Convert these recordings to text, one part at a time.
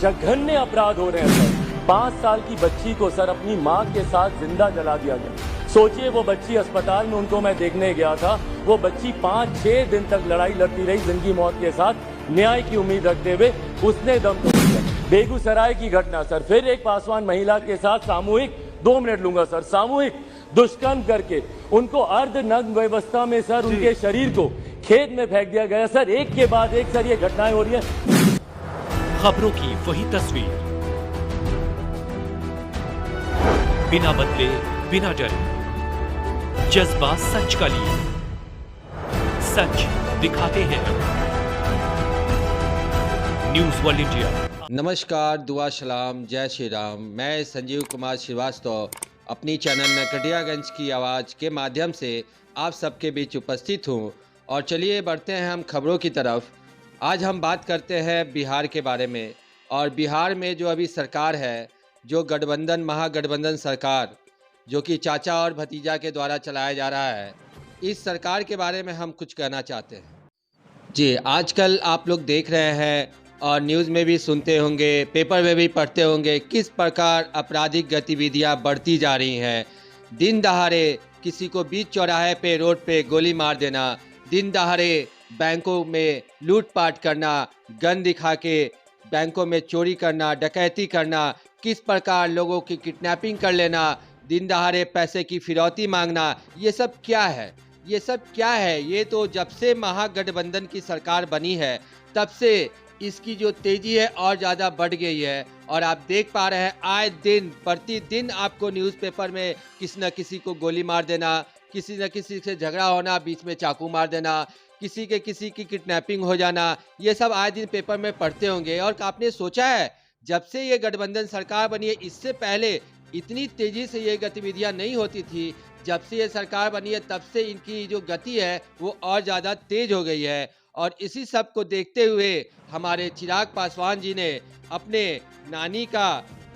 जघन्य अपराध हो रहे हैं सर। 5 साल की बच्ची को सर अपनी माँ के साथ जिंदा जला दिया गया। सोचिए वो बच्ची अस्पताल में, उनको मैं देखने गया था, वो बच्ची 5-6 दिन तक लड़ाई लड़ती रही जिंदगी मौत के साथ, न्याय की उम्मीद रखते हुए उसने दम तोड़ दिया। बेगूसराय की घटना सर, फिर एक पासवान महिला के साथ सामूहिक, 2 मिनट लूंगा सर, सामूहिक दुष्कर्म करके उनको अर्धनग्न व्यवस्था में सर उनके शरीर को खेत में फेंक दिया गया। सर एक के बाद एक सर ये घटनाएं हो रही है। खबरों की वही तस्वीर, बिना बदले बिना डरे, जज्बा सच का लिए, सच दिखाते हैं। News world India. नमस्कार, दुआ सलाम, जय श्री राम। मैं संजीव कुमार श्रीवास्तव अपनी चैनल नरकटियागंज की आवाज़ के माध्यम से आप सबके बीच उपस्थित हूँ। और चलिए बढ़ते हैं हम खबरों की तरफ। आज हम बात करते हैं बिहार के बारे में। और बिहार में जो अभी सरकार है, जो गठबंधन, महागठबंधन सरकार, जो कि चाचा और भतीजा के द्वारा चलाया जा रहा है, इस सरकार के बारे में हम कुछ कहना चाहते हैं। जी, आजकल आप लोग देख रहे हैं और न्यूज़ में भी सुनते होंगे, पेपर में भी पढ़ते होंगे, किस प्रकार आपराधिक गतिविधियां बढ़ती जा रही हैं। दिन दहाड़े किसी को बीच चौराहे पे, रोड पे गोली मार देना, दिन दहाड़े बैंकों में लूटपाट करना, गन दिखा के बैंकों में चोरी करना, डकैती करना, किस प्रकार लोगों की किडनैपिंग कर लेना, दिन दहाड़े पैसे की फिरौती मांगना, ये सब क्या है? ये सब क्या है? ये तो जब से महागठबंधन की सरकार बनी है तब से इसकी जो तेजी है और ज़्यादा बढ़ गई है। और आप देख पा रहे हैं, आए दिन प्रतिदिन आपको न्यूज़पेपर में किसी न किसी को गोली मार देना, किसी न किसी से झगड़ा होना, बीच में चाकू मार देना, किसी की किडनैपिंग हो जाना, ये सब आए दिन पेपर में पढ़ते होंगे। और आपने सोचा है, जब से ये गठबंधन सरकार बनी है, इससे पहले इतनी तेज़ी से ये गतिविधियां नहीं होती थी। जब से ये सरकार बनी है तब से इनकी जो गति है वो और ज़्यादा तेज हो गई है। और इसी सब को देखते हुए हमारे चिराग पासवान जी ने अपने नानी का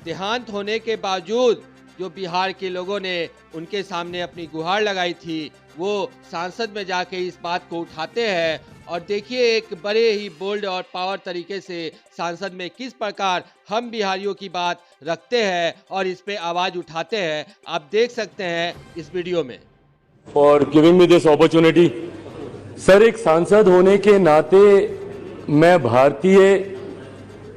देहांत होने के बावजूद जो बिहार के लोगों ने उनके सामने अपनी गुहार लगाई थी, वो सांसद में जाके इस बात को उठाते हैं। और देखिए, एक बड़े ही बोल्ड और पावर तरीके से सांसद में किस प्रकार हम बिहारियों की बात रखते हैं और इस पे आवाज़ उठाते हैं। आप देख सकते हैं इस वीडियो में। For giving me this opportunity. Sir, एक सांसद होने के नाते मैं भारतीय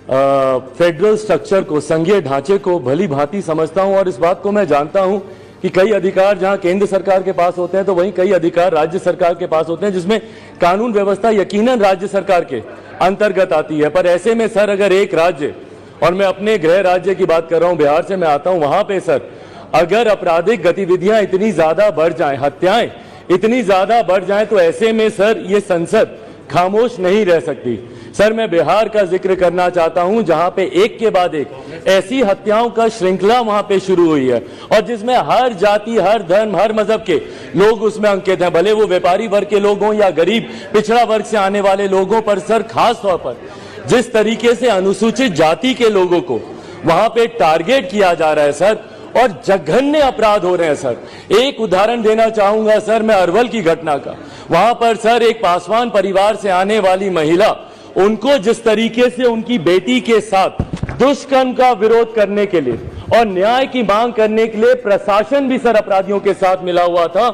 फेडरल स्ट्रक्चर को, संघीय ढांचे को भली भांति समझता हूं। और इस बात को मैं जानता हूं कि कई अधिकार जहां केंद्र सरकार के पास होते हैं तो वहीं कई अधिकार राज्य सरकार के पास होते हैं, जिसमें कानून व्यवस्था यकीनन राज्य सरकार के अंतर्गत आती है। पर ऐसे में सर, अगर एक राज्य, और मैं अपने गृह राज्य की बात कर रहा हूं, बिहार से मैं आता हूं, वहां पे सर अगर आपराधिक गतिविधियां इतनी ज्यादा बढ़ जाएं, हत्याएं इतनी ज्यादा बढ़ जाएं, तो ऐसे में सर ये संसद खामोश नहीं रह सकती। सर, मैं बिहार का जिक्र करना चाहता हूं, जहां पे एक के बाद एक ऐसी हत्याओं का श्रृंखला वहां पे शुरू हुई है और जिसमें हर जाति, हर धर्म, हर मजहब के लोग उसमें अंकित हैं, भले वो व्यापारी वर्ग के लोग हों या गरीब पिछड़ा वर्ग से आने वाले लोगों पर। सर, खास तौर पर जिस तरीके से अनुसूचित जाति के लोगों को वहां पे टारगेट किया जा रहा है सर, और जघन्य अपराध हो रहे हैं सर। एक उदाहरण देना चाहूंगा सर मैं अरवल की घटना का। वहां पर सर एक पासवान परिवार से आने वाली महिला, उनको जिस तरीके से उनकी बेटी के साथ दुष्कर्म का विरोध करने के लिए और न्याय की मांग करने के लिए प्रशासन भी सर अपराधियों के साथ मिला हुआ था।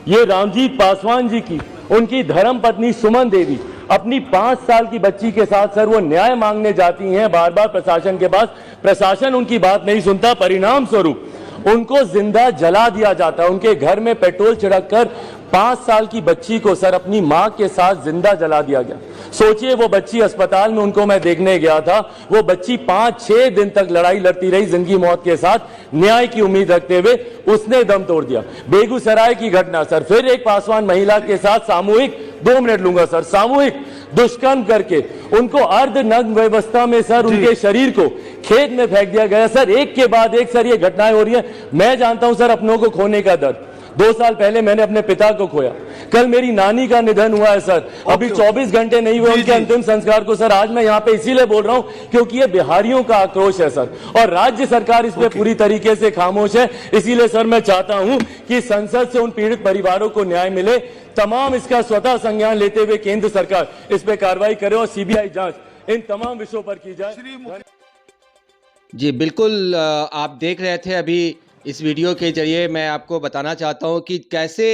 ये रामजीत पासवान जी की, उनकी धर्मपत्नी सुमन देवी अपनी 5 साल की बच्ची के साथ सर वो न्याय मांगने जाती हैं बार बार प्रशासन के पास। प्रशासन उनकी बात नहीं सुनता, परिणाम स्वरूप उनको जिंदा जला दिया जाता है। उनके घर में पेट्रोल छिड़ककर 5 साल की बच्ची को सर अपनी मां के साथ जिंदा जला दिया गया। सोचिए वो बच्ची अस्पताल में, उनको मैं देखने गया था, वो बच्ची 5-6 दिन तक लड़ाई लड़ती रही जिंदगी मौत के साथ, न्याय की उम्मीद रखते हुए उसने दम तोड़ दिया। बेगूसराय की घटना सर, फिर एक पासवान महिला के साथ सामूहिक, 2 मिनट लूंगा सर, सामूहिक दुष्कर्म करके उनको अर्धनग्न व्यवस्था में सर उनके शरीर को खेत में फेंक दिया गया। सर एक के बाद एक सर ये घटनाएं हो रही है। मैं जानता हूं सर अपनों को खोने का दर्द। 2 साल पहले मैंने अपने पिता को खोया, कल मेरी नानी का निधन हुआ है सर, अभी 24 घंटे नहीं हुए उनके अंतिम संस्कार को। सर आज मैं यहाँ पे इसीलिए बोल रहा हूँ क्योंकि ये बिहारियों का आक्रोश है सर, और राज्य सरकार इस पे पूरी तरीके से खामोश है। इसीलिए सर मैं चाहता हूँ कि संसद से उन पीड़ित परिवारों को न्याय मिले। तमाम इसका स्वतः संज्ञान लेते हुए केंद्र सरकार इस पे कार्रवाई करे और सीबीआई जांच इन तमाम विषयों पर की जाए। जी बिल्कुल, आप देख रहे थे अभी इस वीडियो के जरिए मैं आपको बताना चाहता हूं कि कैसे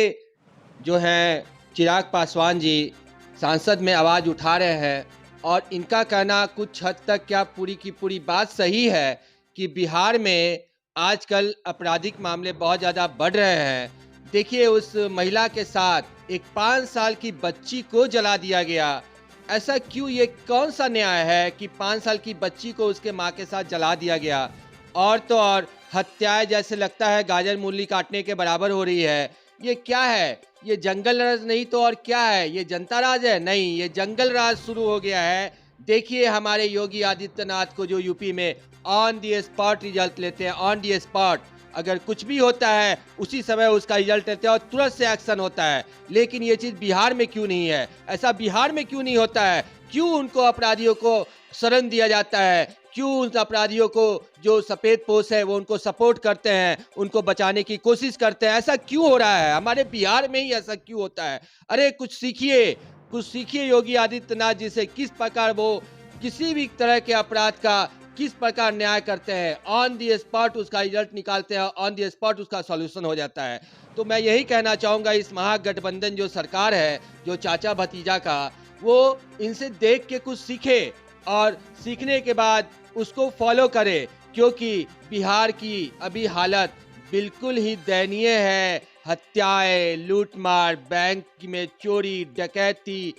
जो है चिराग पासवान जी सांसद में आवाज़ उठा रहे हैं और इनका कहना कुछ हद तक क्या पूरी की पूरी बात सही है कि बिहार में आजकल आपराधिक मामले बहुत ज़्यादा बढ़ रहे हैं। देखिए उस महिला के साथ एक 5 साल की बच्ची को जला दिया गया। ऐसा क्यों? ये कौन सा न्याय है कि 5 साल की बच्ची को उसके माँ के साथ जला दिया गया? और तो और हत्याएं जैसे लगता है गाजर मूली काटने के बराबर हो रही है। ये क्या है? ये जंगल राज नहीं तो और क्या है? ये जनता राज है? नहीं, ये जंगल राज शुरू हो गया है। देखिए हमारे योगी आदित्यनाथ को जो यूपी में ऑन दी स्पॉट रिजल्ट लेते हैं, ऑन दी स्पॉट अगर कुछ भी होता है उसी समय उसका रिजल्ट लेते हैं और तुरंत से एक्शन होता है। लेकिन ये चीज़ बिहार में क्यों नहीं है? ऐसा बिहार में क्यों नहीं होता है? क्यों उनको अपराधियों को शरण दिया जाता है? क्यों उन अपराधियों को जो सफ़ेद पोश है वो उनको सपोर्ट करते हैं, उनको बचाने की कोशिश करते हैं? ऐसा क्यों हो रहा है? हमारे बिहार में ही ऐसा क्यों होता है? अरे कुछ सीखिए योगी आदित्यनाथ जी से, किस प्रकार वो किसी भी तरह के अपराध का किस प्रकार न्याय करते हैं। ऑन दी स्पॉट उसका रिजल्ट निकालते हैं, ऑन दी स्पॉट उसका सॉल्यूशन हो जाता है। तो मैं यही कहना चाहूँगा इस महागठबंधन जो सरकार है, जो चाचा भतीजा का, वो इनसे देख के कुछ सीखे और सीखने के बाद उसको फॉलो करे, क्योंकि बिहार की अभी हालत बिल्कुल ही दयनीय है। हत्याएं, लूटमार, बैंक में चोरी, डकैती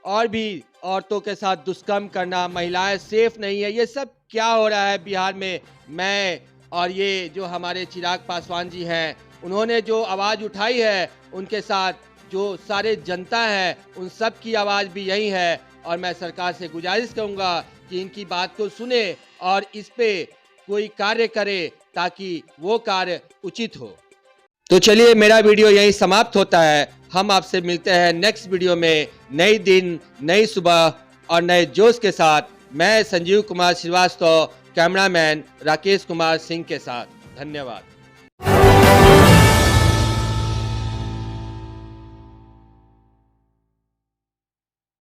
और भी औरतों के साथ दुष्कर्म करना, महिलाएं सेफ नहीं है। ये सब क्या हो रहा है बिहार में? मैं और ये जो हमारे चिराग पासवान जी हैं, उन्होंने जो आवाज़ उठाई है, उनके साथ जो सारे जनता है उन सब की आवाज़ भी यही है। और मैं सरकार से गुजारिश करूँगा कि इनकी बात को सुने और इस पे कोई कार्य करे ताकि वो कार्य उचित हो। तो चलिए मेरा वीडियो यहीं समाप्त होता है। हम आपसे मिलते हैं नेक्स्ट वीडियो में, नई दिन, नई सुबह और नए जोश के साथ। मैं संजीव कुमार श्रीवास्तव, कैमरामैन राकेश कुमार सिंह के साथ। धन्यवाद।